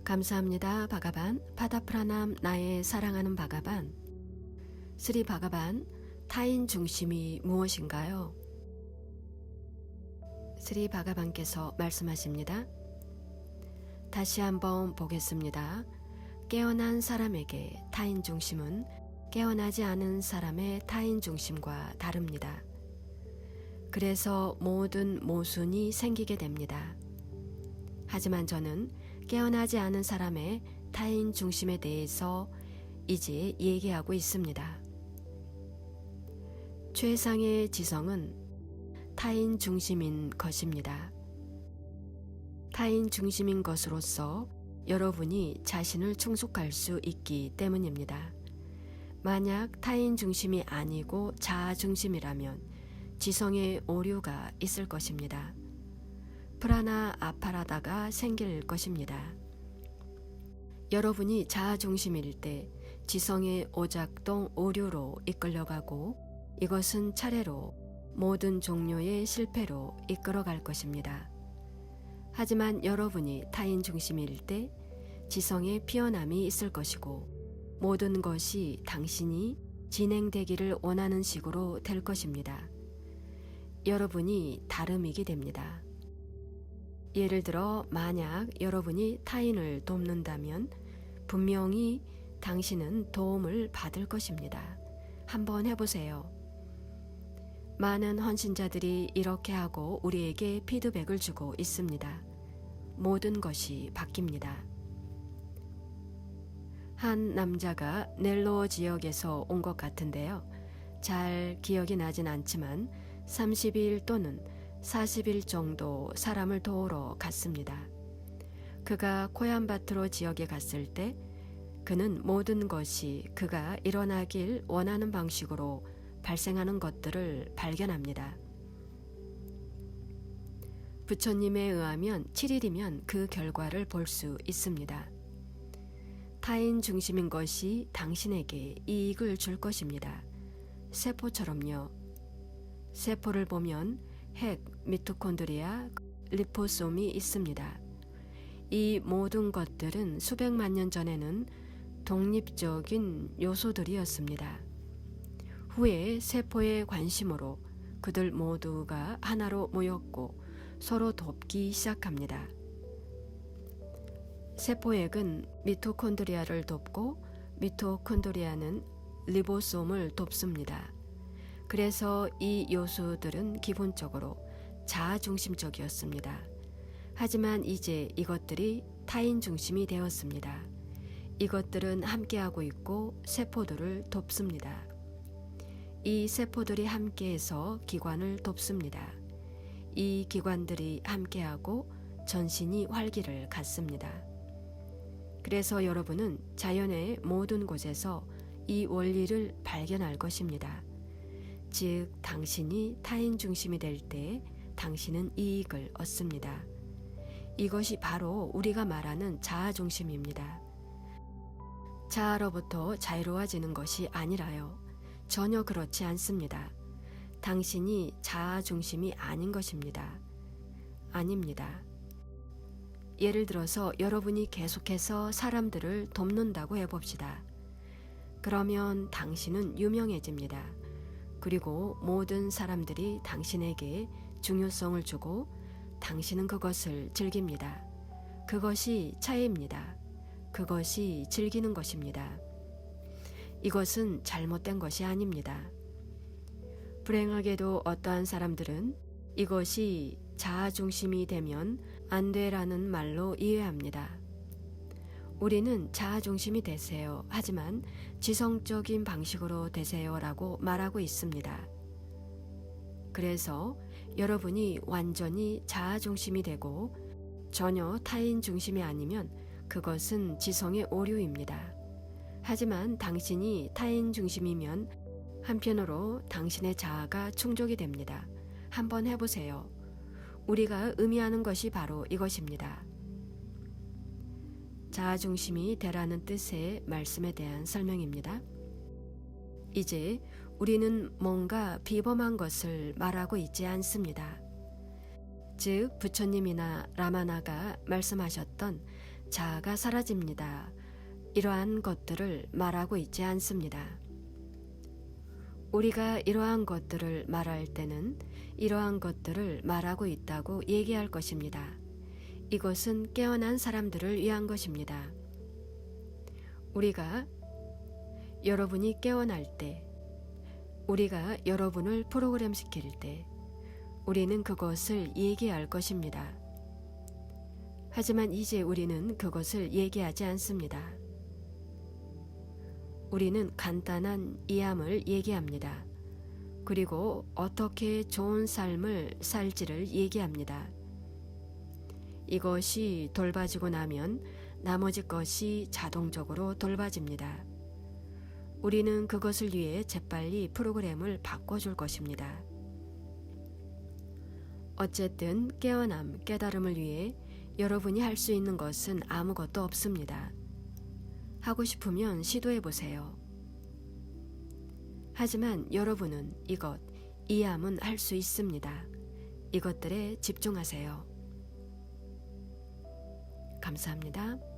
감사합니다. 바가반, 파다프라남 나의 사랑하는 바가반. 스리 바가반, 타인 중심이 무엇인가요? 스리 바가반께서 말씀하십니다. 다시 한번 보겠습니다. 깨어난 사람에게 타인 중심은 깨어나지 않은 사람의 타인 중심과 다릅니다. 그래서 모든 모순이 생기게 됩니다. 하지만 저는 깨어나지 않은 사람의 타인 중심에 대해서 이제 얘기하고 있습니다. 최상의 지성은 타인 중심인 것입니다. 타인 중심인 것으로서 여러분이 자신을 충족할 수 있기 때문입니다. 만약 타인 중심이 아니고 자아 중심이라면 지성의 오류가 있을 것입니다. 프라나 아파라다가 생길 것입니다. 여러분이 자아 중심일 때 지성의 오작동 오류로 이끌려가고 이것은 차례로 모든 종류의 실패로 이끌어갈 것입니다. 하지만 여러분이 타인 중심일 때 지성의 피어남이 있을 것이고 모든 것이 당신이 진행되기를 원하는 식으로 될 것입니다. 여러분이 다름이게 됩니다. 예를 들어 만약 여러분이 타인을 돕는다면 분명히 당신은 도움을 받을 것입니다. 한번 해보세요. 많은 헌신자들이 이렇게 하고 우리에게 피드백을 주고 있습니다. 모든 것이 바뀝니다. 한 남자가 넬로 지역에서 온 것 같은데요. 잘 기억이 나진 않지만 30일 또는 40일 정도 사람을 도우러 갔습니다. 그가 코얀바트로 지역에 갔을 때 그는 모든 것이 그가 일어나길 원하는 방식으로 발생하는 것들을 발견합니다. 부처님에 의하면 7일이면 그 결과를 볼 수 있습니다. 타인 중심인 것이 당신에게 이익을 줄 것입니다. 세포처럼요. 세포를 보면 핵, 미토콘드리아, 리포솜이 있습니다. 이 모든 것들은 수백만 년 전에는 독립적인 요소들이었습니다. 후에 세포의 관심으로 그들 모두가 하나로 모였고 서로 돕기 시작합니다. 세포액은 미토콘드리아를 돕고 미토콘드리아는 리보솜을 돕습니다. 그래서 이 요소들은 기본적으로 자아중심적이었습니다. 하지만 이제 이것들이 타인 중심이 되었습니다. 이것들은 함께하고 있고 세포들을 돕습니다. 이 세포들이 함께해서 기관을 돕습니다. 이 기관들이 함께하고 전신이 활기를 갖습니다. 그래서 여러분은 자연의 모든 곳에서 이 원리를 발견할 것입니다. 즉, 당신이 타인 중심이 될 때 당신은 이익을 얻습니다. 이것이 바로 우리가 말하는 자아 중심입니다. 자아로부터 자유로워지는 것이 아니라요. 전혀 그렇지 않습니다. 당신이 자아 중심이 아닌 것입니다. 아닙니다. 예를 들어서 여러분이 계속해서 사람들을 돕는다고 해봅시다. 그러면 당신은 유명해집니다. 그리고 모든 사람들이 당신에게 중요성을 주고 당신은 그것을 즐깁니다. 그것이 차이입니다. 그것이 즐기는 것입니다. 이것은 잘못된 것이 아닙니다. 불행하게도 어떠한 사람들은 이것이 자아중심이 되면 안 돼라는 말로 이해합니다. 우리는 자아중심이 되세요. 하지만 지성적인 방식으로 되세요라고 말하고 있습니다. 그래서 여러분이 완전히 자아중심이 되고 전혀 타인 중심이 아니면 그것은 지성의 오류입니다. 하지만 당신이 타인 중심이면 한편으로 당신의 자아가 충족이 됩니다. 한번 해보세요. 우리가 의미하는 것이 바로 이것입니다. 자아중심이 되라는 뜻의 말씀에 대한 설명입니다. 이제 우리는 뭔가 비범한 것을 말하고 있지 않습니다. 즉 부처님이나 라마나가 말씀하셨던 자아가 사라집니다. 이러한 것들을 말하고 있지 않습니다. 우리가 이러한 것들을 말할 때는 이러한 것들을 말하고 있다고 얘기할 것입니다. 이것은 깨어난 사람들을 위한 것입니다. 우리가 여러분이 깨어날 때, 우리가 여러분을 프로그램 시킬 때, 우리는 그것을 얘기할 것입니다. 하지만 이제 우리는 그것을 얘기하지 않습니다. 우리는 간단한 이함을 얘기합니다. 그리고 어떻게 좋은 삶을 살지를 얘기합니다. 이것이 돌봐지고 나면 나머지 것이 자동적으로 돌봐집니다. 우리는 그것을 위해 재빨리 프로그램을 바꿔줄 것입니다. 어쨌든 깨어남, 깨달음을 위해 여러분이 할 수 있는 것은 아무것도 없습니다. 하고 싶으면 시도해 보세요. 하지만 여러분은 이함은 할 수 있습니다. 이것들에 집중하세요. 감사합니다.